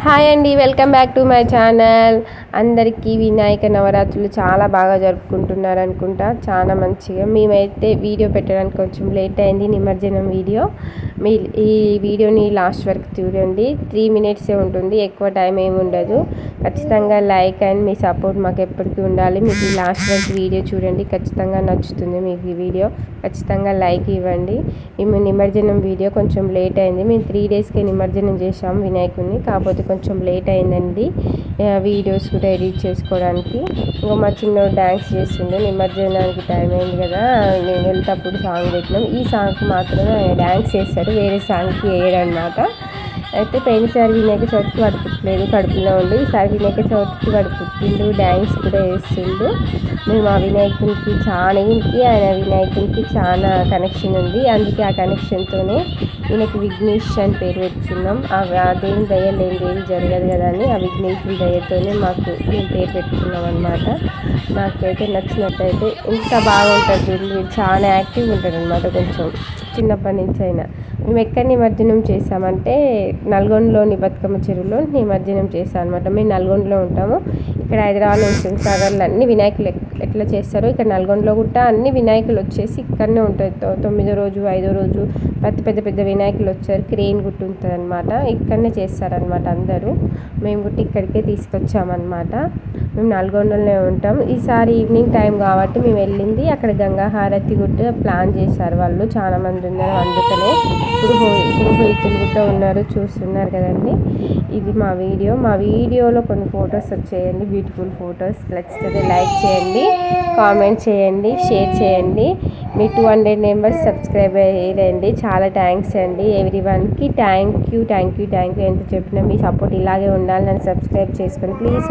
Hi అండి, welcome back to my channel. అందరికీ వినాయక నవరాత్రులు చాలా బాగా జరుపుకుంటున్నారు అనుకుంటా. చాలా మంచిగా. మేమైతే వీడియో పెట్టడానికి కొంచెం లేట్ అయింది, నిమజ్జనం వీడియో. ఈ వీడియోని లాస్ట్ వరకు చూడండి. 3 minutesే ఉంటుంది, ఎక్కువ టైం ఏమి ఉండదు. ఖచ్చితంగా లైక్ అండ్ మీ సపోర్ట్ మాకు ఎప్పటికీ ఉండాలి. మీకు లాస్ట్ వరకు వీడియో చూడండి, ఖచ్చితంగా నచ్చుతుంది మీకు ఈ వీడియో. ఖచ్చితంగా లైక్ ఇవ్వండి. మేము నిమజ్జనం వీడియో కొంచెం లేట్ అయింది. మేము 3 daysకే నిమజ్జనం చేసాము వినాయకుడిని, కాకపోతే కొంచెం లేట్ అయిందండి వీడియోస్ కూడా ఎడిట్ చేసుకోవడానికి. ఇంకా మా చిన్నోడు డ్యాన్స్ చేస్తుండే. నిమజ్జనానికి టైం అయింది కదా, నేను వెళ్తేప్పుడు సాంగ్ పెట్టినాం. ఈ సాంగ్కి మాత్రమే డ్యాన్స్ చేస్తాడు, వేరే సాంగ్కి వేయడనమాట. అయితే పోయినసారి వినాయక చవితికి వాడు పుట్టలేదు, కడుపులో ఉండి. ఈసారి వినాయక చవితికి వాడు పుట్టిండు, డ్యాన్స్ కూడా వేస్తుండు. మేము ఆ వినాయకునికి ఆయన వినాయకునికి చాలా కనెక్షన్ ఉంది. అందుకే ఆ కనెక్షన్తోనే ఈయనకి విఘ్నేష్ అని పేరు పెట్టుకున్నాం. ఆ దేవుని దయ లేని జరగదు కదా అని ఆ విఘ్నేశ్వరి దయతోనే మేము పేరు పెట్టుకున్నాం అనమాట. నాకైతే నచ్చినట్టయితే ఇంత బాగుంటుంది చూడండి. చాలా యాక్టివ్గా ఉంటుంది అనమాట. కొంచెం చిన్నప్పటి నుంచి అయినా మేము ఎక్కడ నిమజ్జనం చేసామంటే నల్గొండలోని బతుకమ్మ చెరువులో నిమజ్జనం చేసాం అనమాట. మేము నల్గొండలో ఉంటాము. ఇక్కడ హైదరాబాద్లో సాగర్లో అన్ని వినాయకులు ఎట్లా చేస్తారో ఇక్కడ నల్గొండలో కూడా అన్ని వినాయకులు వచ్చేసి ఇక్కడనే ఉంటాయి. 9వ రోజు 5వ రోజు పెద్ద పెద్ద వినాయకులు వచ్చారు. క్రేన్ గుట్టు ఉంటుంది అనమాట, ఇక్కడనే చేస్తారనమాట అందరూ. మేము గుట్టి ఇక్కడికే తీసుకొచ్చామన్నమాట. మేము నల్గొండలోనే ఉంటాం. ఈసారి ఈవినింగ్ టైం కాబట్టి మేము వెళ్ళింది అక్కడ గంగా హారతి కూడా ప్లాన్ చేశారు వాళ్ళు. చాలామంది ఉన్నారు, అందుకనే పురోహితులు కూడా ఉన్నారు, చూస్తున్నారు కదండి. ఇది మా వీడియోలో కొన్ని ఫొటోస్ వచ్చేయండి, బ్యూటిఫుల్ ఫొటోస్. నచ్చితే లైక్ చేయండి, కామెంట్ చేయండి, షేర్ చేయండి. మీ 200 members సబ్స్క్రైబ్ అయ్యారండి. చాలా థ్యాంక్స్ అండి ఎవ్రీవన్కి. Thank you. ఎంత చెప్పినా మీ సపోర్ట్ ఇలాగే ఉండాలి. నన్ను సబ్స్క్రైబ్ చేసుకోండి ప్లీజ్.